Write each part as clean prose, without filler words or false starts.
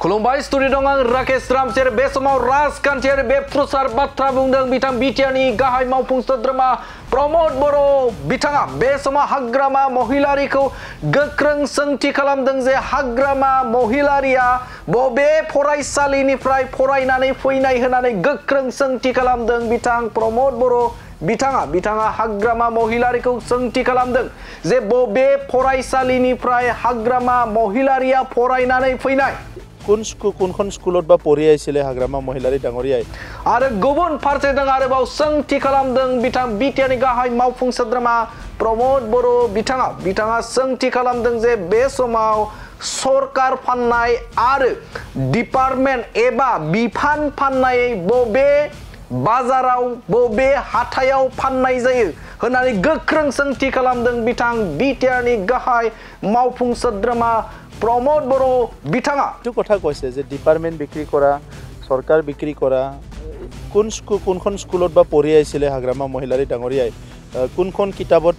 खुलुमबाय स्टुडिअ दं आं राकेश रामसेर बे समाव राजखान्थियारि बे प्रसार बाथ्रा बुंदों बिथां बिटिआरनि गाहाय मावफुं सोद्रोमा प्रमद बर' बिथाङा बे समाव हाग्रामा महिलारिखौ गोख्रों सोंथि खालामदों जे हाग्रामा महिलारिया बबे फरायसालिनिफ्राय फरायनानै फैनाय होननानै गोख्रों सोंथि खालामदों बिथां प्रमद बर' बिथाङा हाग्रामा महिलारिखौ सोंथि खालामदों जे बबे फरायसालिनिफ्राय हाग्रामा महिलारिया फरायनानै फैनाय কোনখন স্কুলত বা পঢ়ি আইছিলে হাগ্ৰামা মহিলাৰী ডাঙৰীয়াই आरो गुबुन फारसेजों आरोबाव सोंथि खालामदों बिथां बिटिआरनि गाहाय मावफुं सोद्रोमा प्रमद बर' बिथाङा सोंथि खालामदों जे बे समाव सरकार फाननाय आरो डिपार्टमेन्ट एबा बिफान फाननाय बबे बाजाराव बबे हाथायाव फाननाय जायो होननानै गोख्रों सोंथि खालामदों बिथां बिटिआरनि गाहाय मावफुं सोद्रोमा प्रमद बर' बिथाङा এইটো কথা কৈছে যে ডিপাৰ্টমেণ্ট বিক্ৰী কৰা সৰকাৰ বিক্ৰী কৰা কোনখন স্কুলত বা পঢ়ি আইছিলে হাগ্ৰামা মহিলাৰী ডাঙৰীয়াই কোনখন কিতাপত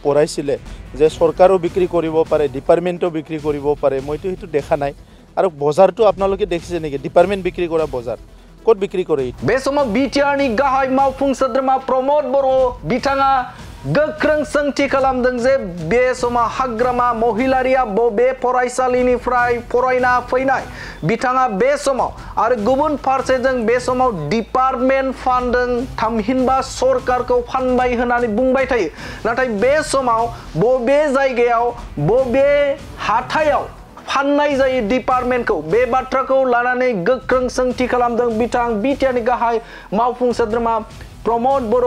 পঢ়াইছিলে যে সৰকাৰো বিক্ৰী কৰিব পাৰে ডিপাৰ্টমেণ্টও বিক্ৰী কৰিব পাৰে মইতো সেইটো দেখা নাই আৰু বজাৰটো আপোনালোকে দেখিছে নেকি ডিপাৰ্টমেণ্ট বিক্ৰী কৰা বজাৰ ক'ত বিক্ৰী কৰে बे समाव बिटिआरनि गाहाय मावफुं सोद्रोमा प्रमद बर' बिथाङा गोख्रों सोंथि खालामदों जे बे समाव हाग्रामा महिलारिया बबे फरायसालिनिफ्राय फरायना फैनाय बिथाङा बे समाव आरो गुबुन फारसेजों बे समाव डिपार्टमेन्ट फानदों थामहिनबा सरकारखौ फानबाय होननानै बुंबाय थायो नाथाय बे समाव बबे जायगायाव बबे हाथायाव फाननाय जायो डिपार्टमेन्टखौ बे बाथ्राखौ लानानै गोख्रों सोंथि खालामदों बिथां बिटिआरनि गाहाय मावफुं सोद्रोमा प्रमद बर'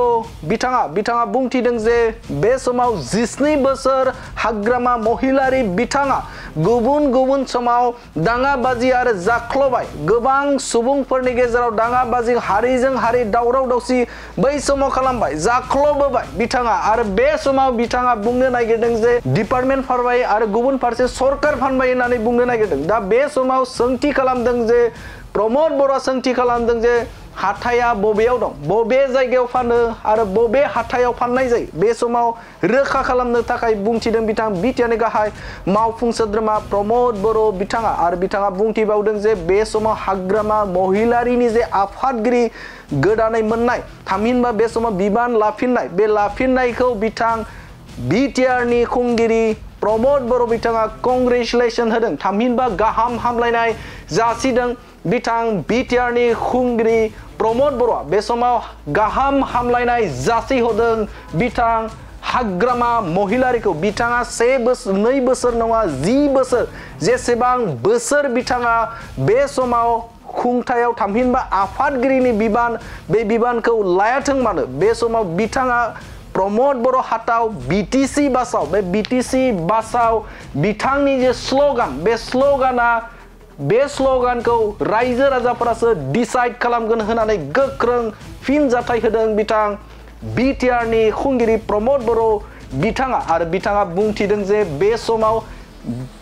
बिथाङा बुंथिदों जे बे समाव 19 बोसोर हाग्रामा महिलारी बिथाङा गुबुन समाव दाङाबाजि आरो जाख्लबाय गोबां सुबुंफोरनि गेजेराव दाङाबाजि हारिजों हारि दावराव दावसि बै समाव खालामबाय जाख्लबोबाय बिथाङा आरो बे समाव बिथाङा बुंनो नागिरदों जे डिपार्टमेन्ट फानबाय आरो गुबुन फारसे सरकार फानबाय होननानै बुंनो नागिरदों दा बे समाव सोंथि खालामदों जे प्रमद बर'आ सोंथि खालामदों जे हाथाया बबेयाव दं बबे जायगायाव फानो आरो बबे हाथायाव फाननाय जायो बे समाव रोखा खालामनो थाखाय बुंथिदों बिथां बिटिआरनि गाहाय मावफुं सोद्रोमा प्रमद बर' बिथाङा बुंथिबावदों जे बे समाव हाग्रामा महिलारिनि जे आफादगिरि गोदानै मोननाय थामहिनबा बे समाव बिबान लाफिननाय बे लाफिननायखौ बिथां बिटिआरनि खुंगिरि प्रमद बर' बिथाङा कंग्रेचुलेसन होदों थामहिनबा गाहाम हामलायनाय जासिदों बिथां बिटिआरनि खुंगिरि प्रमद बर'आ बे समाव गाहाम हामलायनाय जासिहोदों बिथां हाग्रामा महिलारिखौ बिथाङा 2 बोसोर नङा 10 बोसोर जेसेबां बोसोर बिथाङा बे समाव खुंथायाव थामहिनबा आफादगिरिनि बिबान बे बिबानखौ लायाथों मानो बे समाव बिथाङा प्रमद बर' हाटाव बिटिसि बासाव बे बिटिसि बासाव बिथांनि जे स्ल'गान बे स्ल'गानखौ रायजो राजाफोरासो डिसाइड खालामगोन होननानै गोख्रों फिनजाथाय होदों बिथां बिटिआरनि खुंगिरि प्रमद बर' बिथाङा बुंथिदों जे बे समाव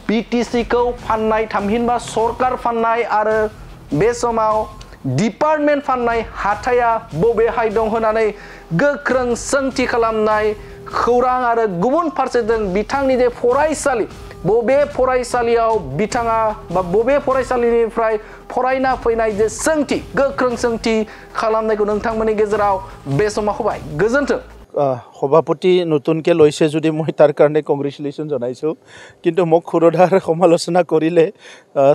बिटिसिखौ फाननाय थामहिनबा सरकार फाननाय आरो बे समाव डिपार्टमेन्ट फाननाय हाथाया बबेहाय दं होननानै गोख्रों सोंथि खालामनाय खौरां आरो गुबुन फारसेजों बिथांनि जे फरायसालि बबे फरायसालियाव बिथाङा बा बबे फरायसालिनिफ्राय फरायना फैनाय जे सोंथि गोख्रों सोंथि खालामनायखौ नोंथांमोननि गेजेराव बे समाव होबाय गोजोन्थों সভাপতি নতুনকৈ লৈছে যদি মই তাৰ কাৰণে কংগ্ৰেচুলেশ্যন জনাইছোঁ কিন্তু মোক ক্ষুৰধাৰ সমালোচনা কৰিলে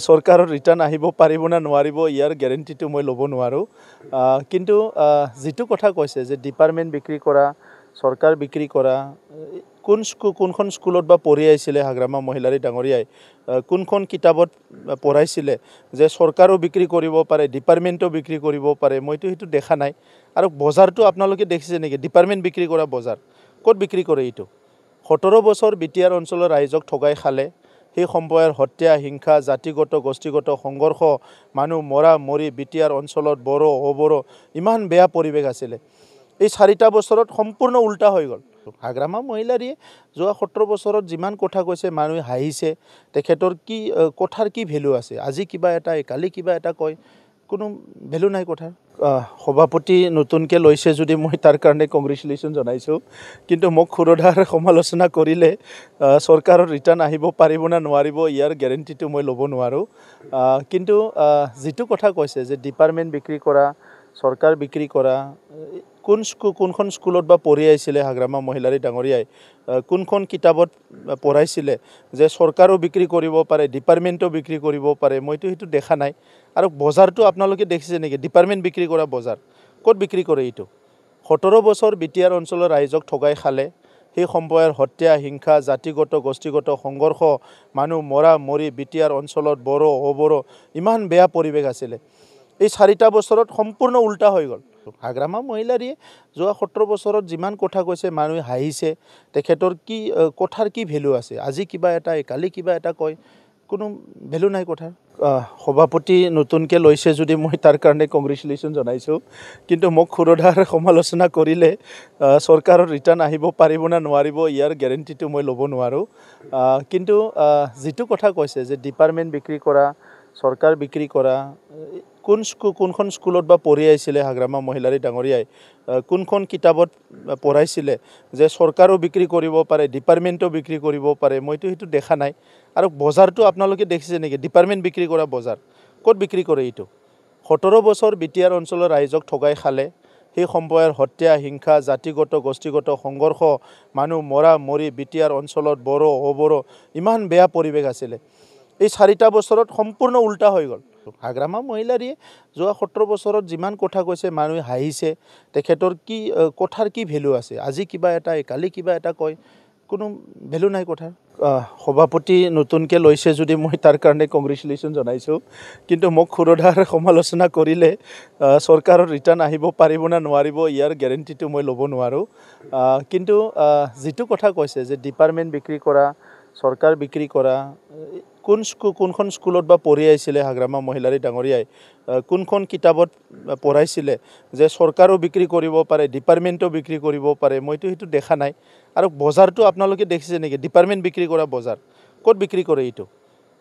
চৰকাৰৰ ৰিটাৰ্ণ আহিব পাৰিব না নোৱাৰিব ইয়াৰ গেৰেণ্টিটো মই ল'ব নোৱাৰোঁ কিন্তু যিটো কথা কৈছে যে ডিপাৰ্টমেণ্ট বিক্ৰী কৰা সৰকাৰ বিক্ৰী কৰা কোনখন স্কুলত বা পঢ়ি আইছিলে হাগ্ৰামা মহিলাৰী ডাঙৰীয়াই কোনখন কিতাপত পঢ়াইছিলে যে সৰকাৰো বিক্ৰী কৰিব পাৰে ডিপাৰ্টমেণ্টও বিক্ৰী কৰিব পাৰে মইতো সেইটো দেখা নাই আৰু বজাৰটো আপোনালোকে দেখিছে নেকি ডিপাৰ্টমেণ্ট বিক্ৰী কৰা বজাৰ ক'ত বিক্ৰী কৰে এইটো 17 বছৰ বিটিআৰ অঞ্চলৰ ৰাইজক ঠগাই খালে সেই সম্প্ৰদায়ৰ হত্যা হিংসা জাতিগত গোষ্ঠীগত সংঘৰ্ষ মানুহ মৰি বিটিআৰ অঞ্চলত বড় অবড় ইমান বেয়া পৰিৱেশ আছিলে এই 4টা বছৰত সম্পূৰ্ণ উল্টা হৈ গ'ল হাগ্ৰামা মহিলাৰীয়ে যোৱা 17 বছৰত যিমান কথা কৈছে মানুহে হাঁহিছে তেখেতৰ কি কথাৰ কি ভ্যালু আছে আজি কিবা এটা কালি কিবা এটা কয় কোনো ভেলু নাই কথাৰ সভাপতি নতুনকৈ লৈছে যদি মই তাৰ কাৰণে কংগ্ৰেচুলেশ্যন জনাইছোঁ কিন্তু মোক খুৰধাৰ সমালোচনা কৰিলে চৰকাৰৰ ৰিটাৰ্ণ আহিব পাৰিব না নোৱাৰিব ইয়াৰ গেৰেণ্টিটো মই ল'ব নোৱাৰোঁ কিন্তু যিটো কথা কৈছে যে ডিপাৰ্টমেণ্ট বিক্ৰী কৰা চৰকাৰ বিক্ৰী কৰা কোনখন স্কুলত বা পঢ়ি আহিছিলে হাগ্ৰামা মহিলাৰী ডাঙৰীয়াই কোনখন কিতাপত পঢ়াইছিলে যে চৰকাৰো বিক্ৰী কৰিব পাৰে ডিপাৰ্টমেণ্টো বিক্ৰী কৰিব পাৰে মইতো সেইটো দেখা নাই আৰু বজাৰটো আপোনালোকে দেখিছে নেকি ডিপাৰ্টমেণ্ট বিক্ৰী কৰা বজাৰ ক'ত বিক্ৰী কৰে এইটো 17 বছৰ বিটিআৰ অঞ্চলৰ ৰাইজক ঠগাই খালে সেই সম্প্ৰদায়ৰ হত্যা হিংসা জাতিগত গোষ্ঠীগত সংঘৰ্ষ মানুহ মৰা মৰি বিটিআৰ অঞ্চলত বড়ো অবড়ো ইমান বেয়া পৰিৱেশ আছিলে এই 4টা বছৰত সম্পূৰ্ণ উল্টা হৈ গ'ল হাগ্ৰামা মহিলাৰীয়ে যোৱা 17 বছৰত যিমান কথা কৈছে মানুহে হাঁহিছে তেখেতৰ কি কথাৰ কি ভেলু আছে আজি কিবা এটা কালি কিবা এটা কয় কোনো ভেলু নাই কথাৰ সভাপতি নতুনকৈ লৈছে যদি মই তাৰ কাৰণে কংগ্ৰেচুলেশ্যন জনাইছোঁ কিন্তু মোক খুৰধাৰ সমালোচনা কৰিলে চৰকাৰৰ ৰিটাৰ্ণ আহিব পাৰিব না নোৱাৰিব ইয়াৰ গেৰেণ্টিটো মই ল'ব নোৱাৰোঁ কিন্তু যিটো কথা কৈছে যে ডিপাৰ্টমেণ্ট বিক্ৰী কৰা চৰকাৰ বিক্ৰী কৰা কোনখন স্কুলত বা পঢ়ি আহিছিলে হাগ্ৰামা মহিলাৰী ডাঙৰীয়াই কোনখন কিতাপত পঢ়াইছিলে যে চৰকাৰো বিক্ৰী কৰিব পাৰে ডিপাৰ্টমেণ্টো বিক্ৰী কৰিব পাৰে মইতো সেইটো দেখা নাই আৰু বজাৰটো আপোনালোকে দেখিছে নেকি ডিপাৰ্টমেণ্ট বিক্ৰী কৰা বজাৰ ক'ত বিক্ৰী কৰে এইটো 17 বছৰ বিটিআৰ অঞ্চলৰ ৰাইজক ঠগাই খালে সেই সম্প্ৰদায়ৰ হত্যা হিংসা জাতিগত গোষ্ঠীগত সংঘৰ্ষ মানুহ মৰা মৰি বিটিআৰ অঞ্চলত বড়ো অবড়ো ইমান বেয়া পৰিৱেশ আছিলে এই 4টা বছৰত সম্পূৰ্ণ উল্টা হৈ গ'ল হাগ্ৰামা মহিলাৰীয়ে যোৱা 17 বছৰত যিমান কথা কৈছে মানুহে হাঁহিছে তেখেতৰ কি কথাৰ কি ভেলু আছে আজি কিবা এটা কালি কিবা এটা কয় কোনো ভেলু নাই কথাৰ সভাপতি নতুনকৈ লৈছে যদি মই তাৰ কাৰণে কংগ্ৰেচুলেশ্যন জনাইছোঁ কিন্তু মোক খুৰধাৰ সমালোচনা কৰিলে চৰকাৰৰ ৰিটাৰ্ণ আহিব পাৰিব না নোৱাৰিব ইয়াৰ গেৰেণ্টিটো মই ল'ব নোৱাৰোঁ কিন্তু যিটো কথা কৈছে যে ডিপাৰ্টমেণ্ট বিক্ৰী কৰা চৰকাৰ বিক্ৰী কৰা কোনখন স্কুলত বা পঢ়ি আহিছিলে হাগ্ৰামা মহিলাৰী ডাঙৰীয়াই কোনখন কিতাপত পঢ়াইছিলে যে চৰকাৰো বিক্ৰী কৰিব পাৰে ডিপাৰ্টমেণ্টো বিক্ৰী কৰিব পাৰে মইতো সেইটো দেখা নাই আৰু বজাৰটো আপোনালোকে দেখিছে নেকি ডিপাৰ্টমেণ্ট বিক্ৰী কৰা বজাৰ ক'ত বিক্ৰী কৰে এইটো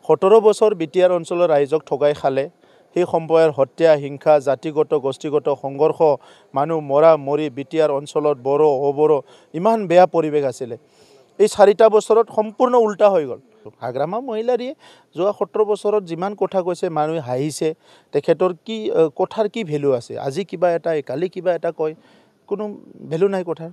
17 বছৰ বিটিআৰ অঞ্চলৰ ৰাইজক ঠগাই খালে সেই সম্প্ৰদায়ৰ হত্যা হিংসা জাতিগত গোষ্ঠীগত সংঘৰ্ষ মানুহ মৰা মৰি বিটিআৰ অঞ্চলত বড়ো অবড়ো ইমান বেয়া পৰিৱেশ আছিলে এই 4টা বছৰত সম্পূৰ্ণ উল্টা হৈ গ'ল হাগ্ৰামা মহিলাৰীয়ে যোৱা 17 বছৰত যিমান কথা কৈছে মানুহে হাঁহিছে তেখেতৰ কি কথাৰ কি ভেলু আছে আজি কিবা এটা কালি কিবা এটা কয় কোনো ভেলু নাই কথাৰ